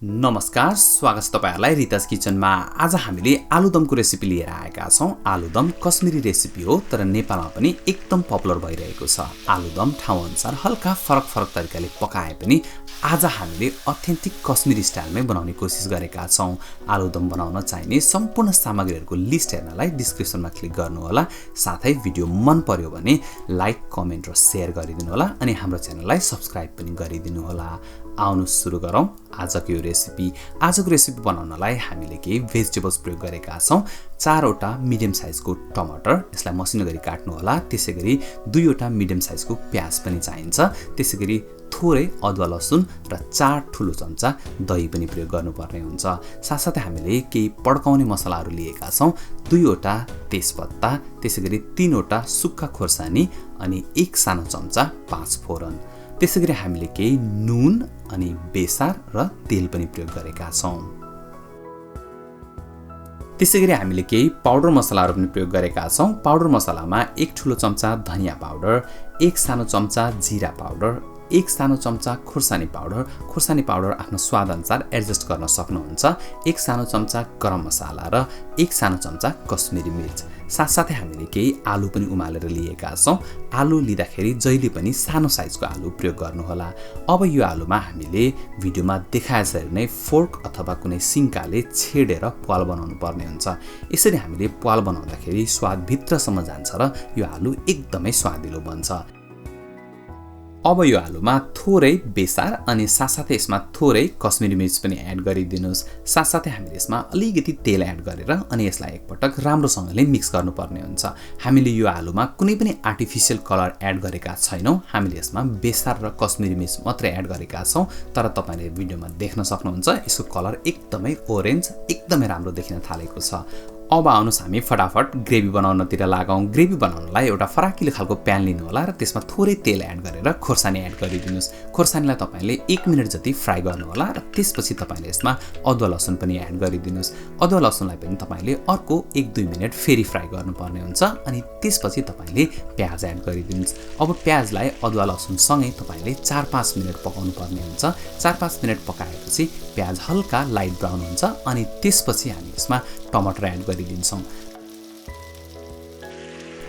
नमस्कार, स्वागत छ तपाईहरुलाई रिताज किचनमा। आज हामीले आलुदमको रेसिपी लिएर आएका छौं। आलुदम कश्मीरी रेसिपी हो तर नेपालमा पनि एकदम पपुलर भइरहेको छ। आलुदम ठाउँ अनुसार हल्का फरक तरिकाले पकाए पनि आज हामीले अथेन्टिक कश्मीरी स्टाइलमै बनाउने कोसिस गरेका छौं। आलुदम बनाउन चाहिने सम्पूर्ण सामग्रीहरुको लिस्ट हेर्नलाई डिस्क्रिप्सनमा क्लिक गर्नु होला। साथै भिडियो मन पर्यो भने लाइक, कमेन्ट र शेयर गरिदिनु होला अनि हाम्रो च्यानललाई सब्स्क्राइब पनि गरिदिनु होला। आउनु सुरु गरौँ आजको यो रेसिपी। आजको रेसिपी बनाउनलाई हामीले केही भेजिटेबल्स प्रयोग गरेका छौं। 4 वटा मिडियम साइजको टमाटर, यसलाई मसिनो गरी काट्नु होला। त्यसैगरी 2 वटा मिडियम साइजको प्याज पनि चाहिन्छ। त्यसैगरी थोरै अदुवा लसुन र 4 ठूलो चम्चा दही पनि प्रयोग गर्नुपर्ने हुन्छ। साथसाथै हामीले केही पड्काउने मसलाहरू लिएका छौं। 2 वटा तेजपत्ता, त्यसैगरी 3 वटा सुक्खा खोर्सानी अनि 1 सानो चम्चा 5 फोरन। त्यसैगरी हामीले केही नुन अनि बेसार र तेल पनि प्रयोग गरेका छौं। त्यसैगरी हामीले केही पाउडर मसलाहरू पनि प्रयोग गरेका छौं। पाउडर मसलामा 1 ठूलो चम्चा धनिया पाउडर, 1 सानो चम्चा जीरा पाउडर, 1 सानो चम्चा खुर्सानी पाउडर आफ्नो स्वाद अनुसार एडजस्ट गर्न सक्नुहुन्छ, 1 सानो चम्चा गरम मसाला र 1 सानो चम्चा कश्मीरी मिर्च। साथसाथै हामीले केही आलु पनि उमालेर लिएका छौं। आलु लिँदाखेरि जहिले पनि सानो साइजको आलु प्रयोग गर्नुहोला। अब यो आलुमा हामीले भिडियोमा देखाएजसरी नै फोर्क अथवा कुनै सिन्काले छेडेर प्वाल बनाउनु पर्ने हुन्छ। यसरी हामीले प्वाल बनाउँदाखेरि स्वाद भित्रसम्म जान्छ र यो आलु एकदमै स्वादिलो बन्छ। अब यो आलुमा थोरै बेसार अनि साथसाथै यसमा थोरै कश्मीरी मिर्च पनि एड गरिदिनुस्। साथसाथै हामीले यसमा अलिकति तेल एड गरेर अनि यसलाई एकपटक राम्रोसँगले मिक्स गर्नुपर्ने हुन्छ। हामीले यो आलुमा कुनै पनि आर्टिफिशियल कलर एड गरेका छैनौं। हामीले यसमा बेसार र कश्मीरी मिर्च मात्रै एड गरेका छौं। तर तपाईले भिडियोमा देख्न सक्नुहुन्छ यसको कलर एकदमै ओरेन्ज, एकदमै राम्रो देखिन थालेको छ। अब आउनुस् हामी फटाफट ग्रेभी बनाउनतिर लागौं। ग्रेभी बनाउनलाई एउटा फराकिलो खालको प्यान लिनु होला र त्यसमा थोरै तेल एड गरेर खोर्सानी एड गरिदिनुस्। खोर्सानीलाई तपाईले 1 मिनेट जति फ्राई गर्नु होला र त्यसपछि तपाईले यसमा अदुवा लसुन पनि एड गरिदिनुस्। अदुवा लसुनलाई पनि तपाईले अर्को 1-2 मिनेट फेरि फ्राई गर्नुपर्ने हुन्छ अनि त्यसपछि तपाईले प्याज एड गरिदिनुस्। अब प्याजलाई अदुवा लसुन सँगै तपाईले 4-5 मिनेट पकाउनु पर्ने हुन्छ। 4-5 मिनेट पकाएपछि प्याज हल्का लाइट ब्राउन हुन्छ अनि त्यसपछि हामी यसमा टमाटर एड गरिदिन्छौं।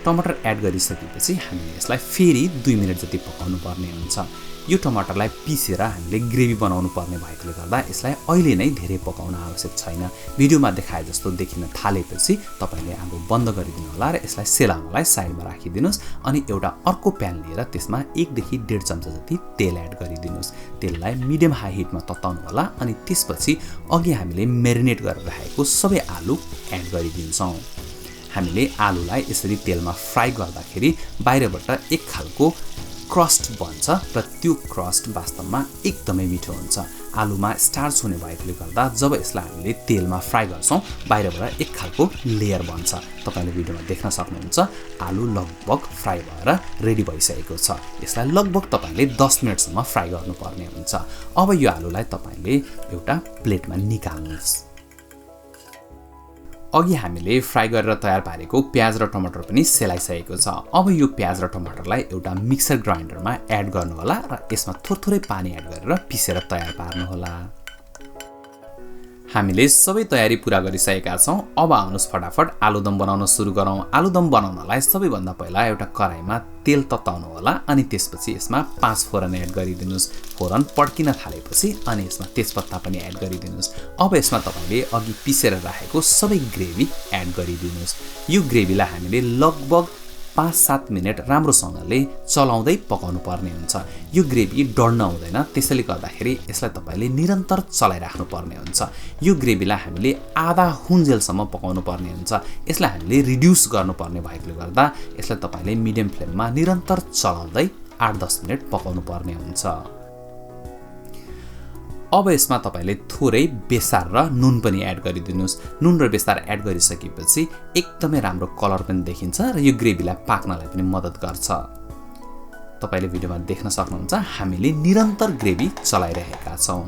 टमाटर एड गरिसकेपछि हामीले यसलाई फेरि 2 मिनेट जति पकाउनु पर्ने हुन्छ। यो टमाटरलाई पिसेर हामीले ग्रेभी बनाउनु पर्ने भएकोले गर्दा यसलाई अहिले नै धेरै पकाउन आवश्यक छैन। भिडियोमा देखाए जस्तो देखिन थालेपछि तपाईले आगो बन्द गरिदिनु होला र यसलाई सेलाउनलाई साइडमा राखिदिनुस् अनि एउटा अर्को प्यान लिएर त्यसमा 1 देखि 1.5 चम्चा जति तेल एड गरिदिनुस्। तेललाई मिडियम हाई हिटमा तताउनु होला अनि त्यसपछि अघि हामीले म्यारिनेट गरेर राखेको सबै आलु एड गरिदिन्छौं। हामीले आलुलाई यसरी तेलमा फ्राई गर्दाखेरि बाहिरबाट एक खालको क्रस्ट बन्छ र त्यो क्रस्ट वास्तवमा एकदमै मिठो हुन्छ। आलुमा स्टार्च हुने भएकोले गर्दा जब यसलाई हामीले तेलमा फ्राई गर्छौं बाहिरबाट एक खालको लेयर बन्छ। तपाईले भिडियोमा देख्न सक्नुहुन्छ आलु लगभग फ्राई भएर रेडी भइसकेको छ। यसलाई लगभग तपाईले 10 मिनेटसम्म फ्राई गर्नुपर्ने हुन्छ। अब यो आलुलाई तपाईले एउटा प्लेटमा निकाल्नुस्। अघि हामीले फ्राई गरेर तयार पारेको प्याज र टमाटर पनि सेलाइसकेको छ। अब यो प्याज र टमाटरलाई एउटा मिक्सर ग्राइन्डरमा एड गर्नु होला र यसमा थोरै पानी एड गरेर पिसेर तयार पार्नु होला। हामीले सबै तयारी पूरा गरिसकेका छौं। अब आउनुस् फटाफट आलुदम बनाउन सुरु गरौँ। आलुदम बनाउनलाई सबैभन्दा पहिला एउटा कराईमा तेल तताउनु होला अनि त्यसपछि यसमा 5 फोरन एड गरिदिनुस्। फोरन पड्किन थालेपछि अनि यसमा तेजपत्ता पनि एड गरिदिनुस्। अब यसमा तपाईले अघि पिसेर राखेको सबै ग्रेभी एड गरिदिनुस्। यो ग्रेभीलाई हामीले लगभग 5-7 मिनेट राम्रोसँगले चलाउँदै पकाउनु पर्ने हुन्छ। यो ग्रेभी डढ्न हुँदैन, त्यसैले गर्दाखेरि यसलाई तपाईले निरन्तर चलाइराख्नु पर्ने हुन्छ। यो ग्रेभीलाई हामीले आधा हुन्जेलसम्म पकाउनु पर्ने हुन्छ। यसलाई हामीले रिड्युस गर्नुपर्ने भएकोले गर्दा यसलाई तपाईले मिडियम फ्लेममा निरन्तर चलाउँदै 8-10 मिनेट पकाउनु पर्ने हुन्छ। अब यसमा तपाईले थोरै बेसार र नुन पनि एड गरिदिनुस्। नुन र बेसार एड गरिसकेपछि एकदमै राम्रो कलर पनि देखिन्छ र यो ग्रेभीलाई पाक्नलाई पनि मद्दत गर्छ। तपाईले भिडियोमा देख्न सक्नुहुन्छ हामीले निरन्तर ग्रेभी चलाइरहेका छौं।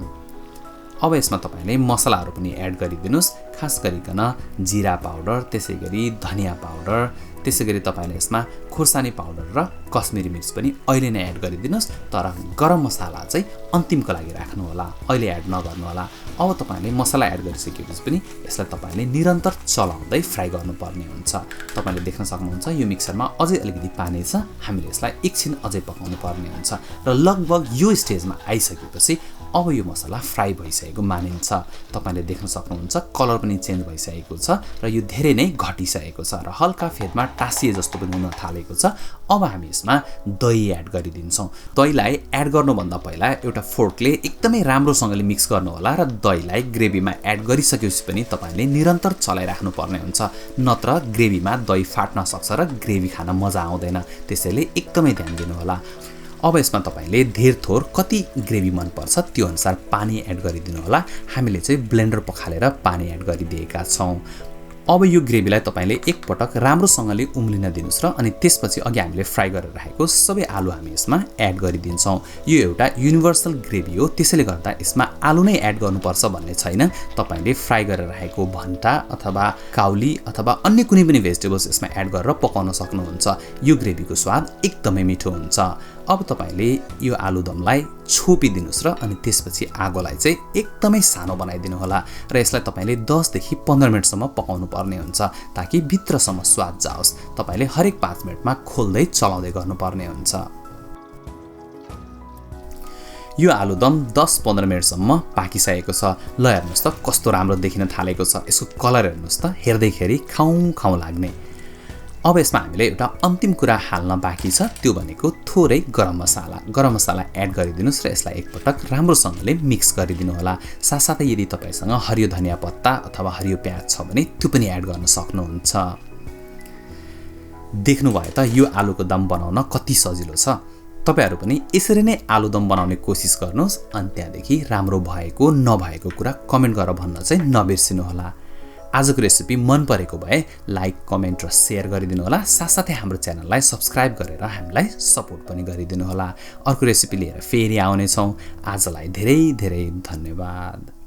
अब यसमा तपाईले मसलाहरू पनि एड गरिदिनुस्। खास गरिकन जीरा पाउडर, त्यसैगरी धनिया पाउडर, त्यसैगरी तपाईले यसमा खोर्सानी पाउडर र कश्मिरी मिर्च पनि अहिले नै एड गरिदिनुस्, तर गरम मसला चाहिँ अन्तिमको लागि राख्नु होला, अहिले एड नगर्नु होला। अब तपाईले मसला एड गरिसकेपछि पनि यसलाई तपाईले निरन्तर चलाउँदै फ्राई गर्नुपर्ने हुन्छ। तपाईले देख्न सक्नुहुन्छ यो मिक्सरमा अझै अलिकति पानी छ, हामीले यसलाई एकछिन अझै पकाउनु पर्ने हुन्छ र लगभग यो स्टेजमा आइसकेपछि अब यो मसला फ्राई भइसकेको मानिन्छ। तपाईले देख्न सक्नुहुन्छ कलर पनि चेन्ज भइसकेको छ र यो धेरै नै घटिसकेको छ र हल्का फेदमा टासिए जस्तो पनि हुन थालेको छ। अब हामी यसमा दही एड गरिदिन्छौँ। दहीलाई एड गर्नुभन्दा पहिला एउटा फोर्कले एकदमै राम्रोसँगले मिक्स गर्नु होला र दहीलाई ग्रेभीमा एड गरिसकेपछि पनि तपाईले निरन्तर चलाइराख्नु पर्ने हुन्छ, नत्र ग्रेभीमा दही फाट्न सक्छ र ग्रेभी खान मजा आउँदैन। त्यसैले एकदमै ध्यान दिनु होला। अब यसमा तपाईले धेर थोर कति ग्रेभी मन पर्छ त्यो अनुसार पानी एड गरिदिनु होला। हामीले चाहिँ ब्लेन्डर पखालेर पानी एड गरिदिएका छौं। अब यो ग्रेभीलाई तपाईले एकपटक राम्रोसँगले उम्लिन दिनुस् र अनि त्यसपछि अघि हामीले फ्राई गरेर राखेको सबै आलु हामी यसमा एड गरिदिन्छौं। यो एउटा युनिभर्सल ग्रेभी हो, त्यसैले गर्दा यसमा आलु नै एड गर्नुपर्छ भन्ने छैन। तपाईले फ्राई गरेर राखेको भन्टा अथवा काउली अथवा अन्य कुनै पनि भेजिटेबल्स यसमा एड गरेर पकाउन सक्नुहुन्छ। यो ग्रेभीको स्वाद एकदमै मिठो हुन्छ। अब तपाईले यो आलुदमलाई छोपिदिनुस् र अनि त्यसपछि आगोलाई चाहिँ एकदमै सानो बनाइदिनु होला र यसलाई तपाईले 10 देखि 15 मिनेटसम्म पकाउनु पर्ने हुन्छ ताकि भित्रसम्म स्वाद जाओस्। तपाईले हरेक 5 मिनेटमा खोल्दै चलाउँदै गर्नुपर्ने हुन्छ। यो आलुदम 10-15 मिनेटसम्म पाकिसकेको छ। ल हेर्नुस् त कस्तो राम्रो देखिन थालेको छ। यसको कलर हेर्नुस् त, हेर्दैखेरि खाउँ खाउँ लाग्ने। अब यसमा हामीले एउटा अन्तिम कुरा हाल्न बाँकी छ, त्यो भनेको थोरै गरम मसला एड गरिदिनुस् र यसलाई एकपटक राम्रोसँगले मिक्स गरिदिनु होला। साथसाथै यदि तपाईसँग हरियो धनिया पत्ता अथवा हरियो प्याज छ भने त्यो पनि एड गर्न सक्नुहुन्छ। देख्नुभयो त यो आलुको दम बनाउन कति सजिलो छ। तपाईहरु पनि यसरी नै आलुदम बनाउने कोसिस गर्नुस् अनि त्यहाँदेखि राम्रो भएको नभएको कुरा कमेन्ट गरेर भन्न चाहिँ नबिर्सिनु होला। आजको रेसिपी मन परेको भए लाइक, कमेन्ट र शेयर गरिदिनु होला। साथसाथै हाम्रो च्यानललाई सब्स्क्राइब गरेर हामीलाई सपोर्ट पनि गरिदिनु होला। अर्को रेसिपी लिएर फेरि आउने छौं। आजलाई धेरै धेरै धन्यवाद।